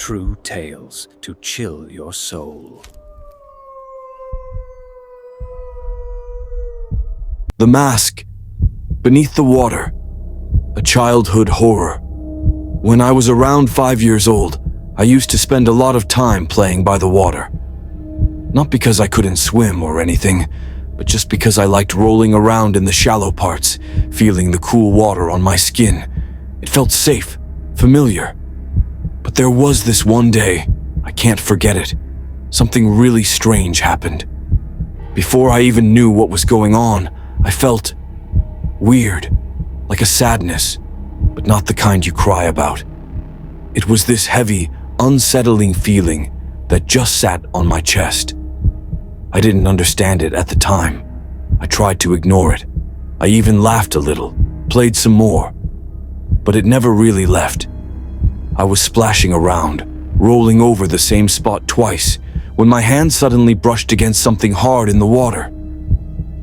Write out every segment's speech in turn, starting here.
true tales to chill your soul. The Mask. Beneath the Water. A childhood horror. When I was around 5 years old, I used to spend a lot of time playing by the water. Not because I couldn't swim or anything, but just because I liked rolling around in the shallow parts, feeling the cool water on my skin. It felt safe, familiar. But there was this one day, I can't forget it. Something really strange happened. Before I even knew what was going on, I felt weird, like a sadness, but not the kind you cry about. It was this heavy, unsettling feeling that just sat on my chest. I didn't understand it at the time. I tried to ignore it. I even laughed a little, played some more. But it never really left. I was splashing around, rolling over the same spot twice, when my hand suddenly brushed against something hard in the water.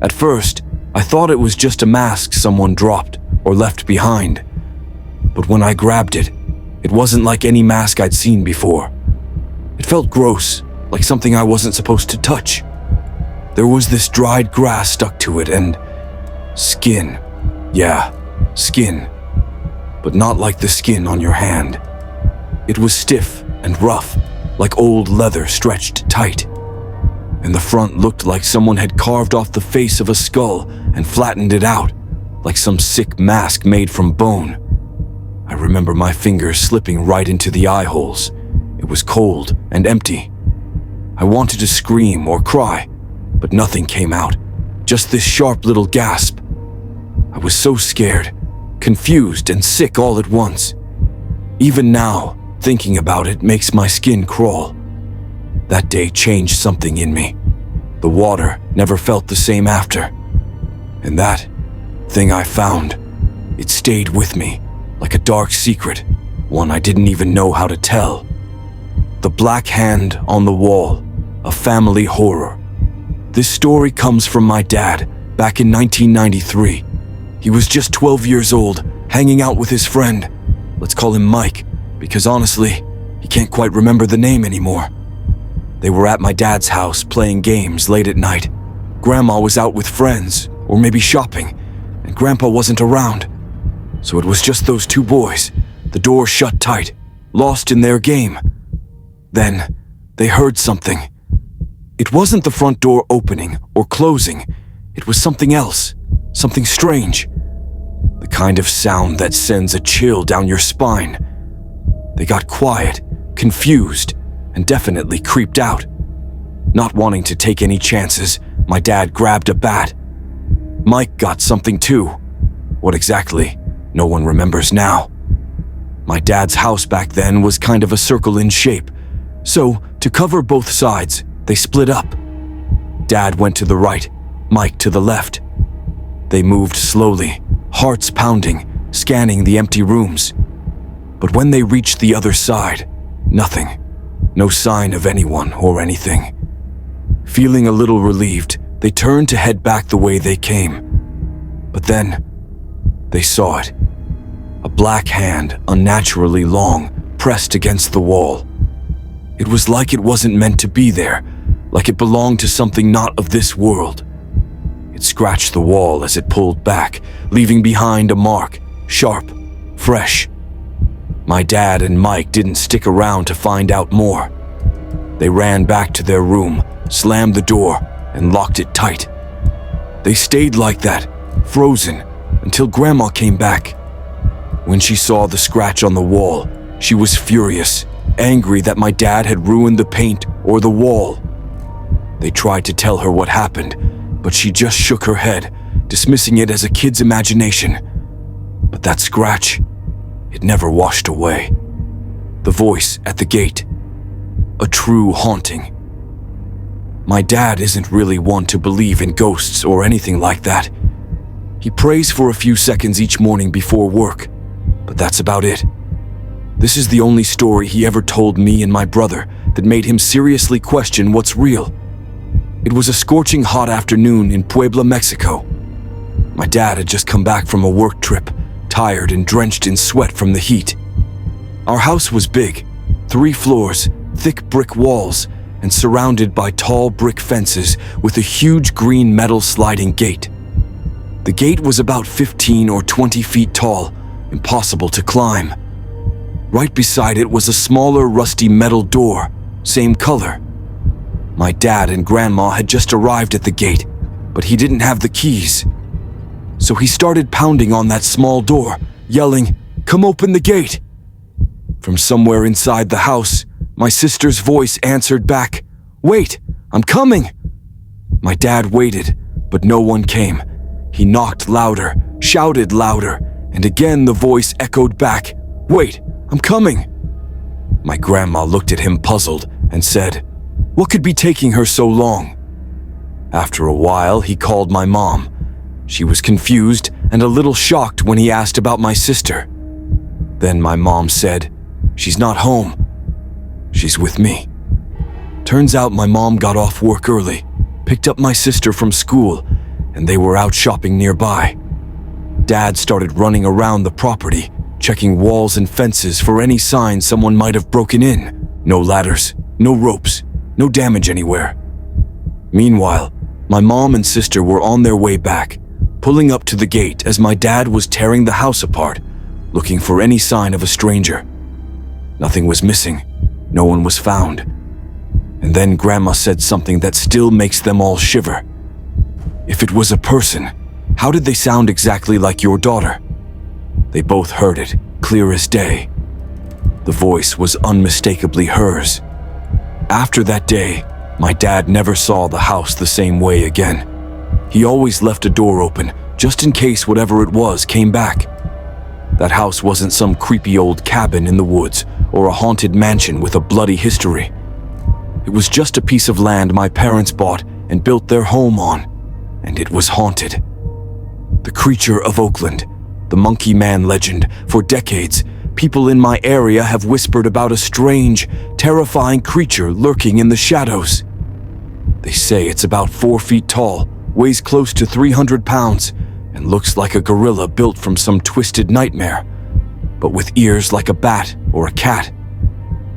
At first, I thought it was just a mask someone dropped or left behind. But when I grabbed it, it wasn't like any mask I'd seen before. It felt gross, like something I wasn't supposed to touch. There was this dried grass stuck to it and skin. Yeah, skin. But not like the skin on your hand. It was stiff and rough, like old leather stretched tight. And the front looked like someone had carved off the face of a skull and flattened it out, like some sick mask made from bone. I remember my fingers slipping right into the eye holes. It was cold and empty. I wanted to scream or cry, but nothing came out, just this sharp little gasp. I was so scared, confused and sick all at once. Even now, thinking about it makes my skin crawl. That day changed something in me. The water never felt the same after. And that thing I found, it stayed with me, like a dark secret, one I didn't even know how to tell. The black hand on the wall, a family horror. This story comes from my dad, back in 1993. He was just 12 years old, hanging out with his friend. Let's call him Mike, because honestly, he can't quite remember the name anymore. They were at my dad's house playing games late at night. Grandma was out with friends, or maybe shopping, and Grandpa wasn't around. So it was just those two boys, the door shut tight, lost in their game. Then, they heard something. It wasn't the front door opening or closing. It was something else, something strange. The kind of sound that sends a chill down your spine. They got quiet, confused, and definitely creeped out. Not wanting to take any chances, my dad grabbed a bat. Mike got something too. What exactly? No one remembers now. My dad's house back then was kind of a circle in shape, so to cover both sides, they split up. Dad went to the right, Mike to the left. They moved slowly, hearts pounding, scanning the empty rooms. But when they reached the other side, nothing. No sign of anyone or anything. Feeling a little relieved, they turned to head back the way they came. But then, they saw it. A black hand, unnaturally long, pressed against the wall. It was like it wasn't meant to be there, like it belonged to something not of this world. It scratched the wall as it pulled back, leaving behind a mark, sharp, fresh. My dad and Mike didn't stick around to find out more. They ran back to their room, slammed the door, and locked it tight. They stayed like that, frozen, until Grandma came back. When she saw the scratch on the wall, she was furious, angry that my dad had ruined the paint or the wall. They tried to tell her what happened, but she just shook her head, dismissing it as a kid's imagination. But that scratch, it never washed away. The voice at the gate, a true haunting. My dad isn't really one to believe in ghosts or anything like that. He prays for a few seconds each morning before work, but that's about it. This is the only story he ever told me and my brother that made him seriously question what's real. It was a scorching hot afternoon in Puebla, Mexico. My dad had just come back from a work trip, tired and drenched in sweat from the heat. Our house was big, 3 floors, thick brick walls, and surrounded by tall brick fences with a huge green metal sliding gate. The gate was about 15 or 20 feet tall, impossible to climb. Right beside it was a smaller rusty metal door, same color. My dad and grandma had just arrived at the gate, but he didn't have the keys. So he started pounding on that small door, yelling, "Come open the gate!" From somewhere inside the house, my sister's voice answered back, "Wait, I'm coming!" My dad waited, but no one came. He knocked louder, shouted louder, and again the voice echoed back, "Wait, I'm coming!" My grandma looked at him puzzled and said, "What could be taking her so long?" After a while, he called my mom. She was confused and a little shocked when he asked about my sister. Then my mom said, "She's not home. She's with me." Turns out my mom got off work early, picked up my sister from school, and they were out shopping nearby. Dad started running around the property, checking walls and fences for any signs someone might have broken in. No ladders, no ropes, no damage anywhere. Meanwhile, my mom and sister were on their way back, pulling up to the gate as my dad was tearing the house apart, looking for any sign of a stranger. Nothing was missing. No one was found. And then Grandma said something that still makes them all shiver. "If it was a person, how did they sound exactly like your daughter?" They both heard it, clear as day. The voice was unmistakably hers. After that day, my dad never saw the house the same way again. He always left a door open, just in case whatever it was came back. That house wasn't some creepy old cabin in the woods or a haunted mansion with a bloody history. It was just a piece of land my parents bought and built their home on, and it was haunted. The creature of Oakland, the Monkey Man legend. For decades, people in my area have whispered about a strange, terrifying creature lurking in the shadows. They say it's about 4 feet tall, weighs close to 300 pounds, and looks like a gorilla built from some twisted nightmare, but with ears like a bat or a cat.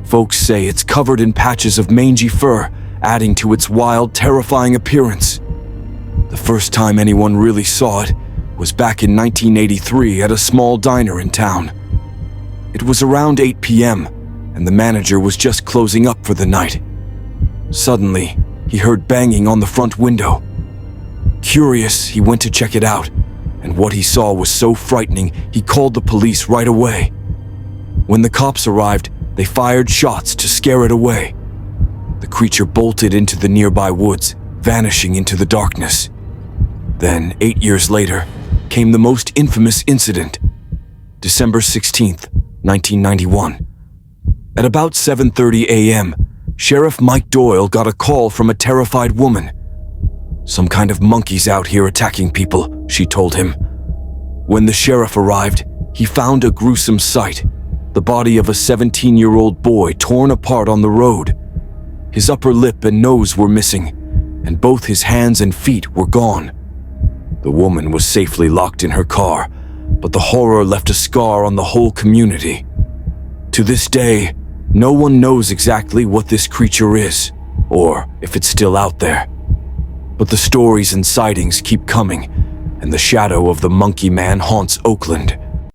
Folks say it's covered in patches of mangy fur, adding to its wild, terrifying appearance. The first time anyone really saw it was back in 1983 at a small diner in town. It was around 8 p.m., and the manager was just closing up for the night. Suddenly, he heard banging on the front window. Curious, he went to check it out, and what he saw was so frightening he called the police right away. When the cops arrived, they fired shots to scare it away. The creature bolted into the nearby woods, vanishing into the darkness. Then, 8 years later, came the most infamous incident. December 16th, 1991. At about 7:30 a.m., Sheriff Mike Doyle got a call from a terrified woman. "Some kind of monkeys out here attacking people," she told him. When the sheriff arrived, he found a gruesome sight: the body of a 17-year-old boy torn apart on the road. His upper lip and nose were missing, and both his hands and feet were gone. The woman was safely locked in her car, but the horror left a scar on the whole community. To this day, no one knows exactly what this creature is, or if it's still out there. But the stories and sightings keep coming, and the shadow of the Monkey Man haunts Oakland.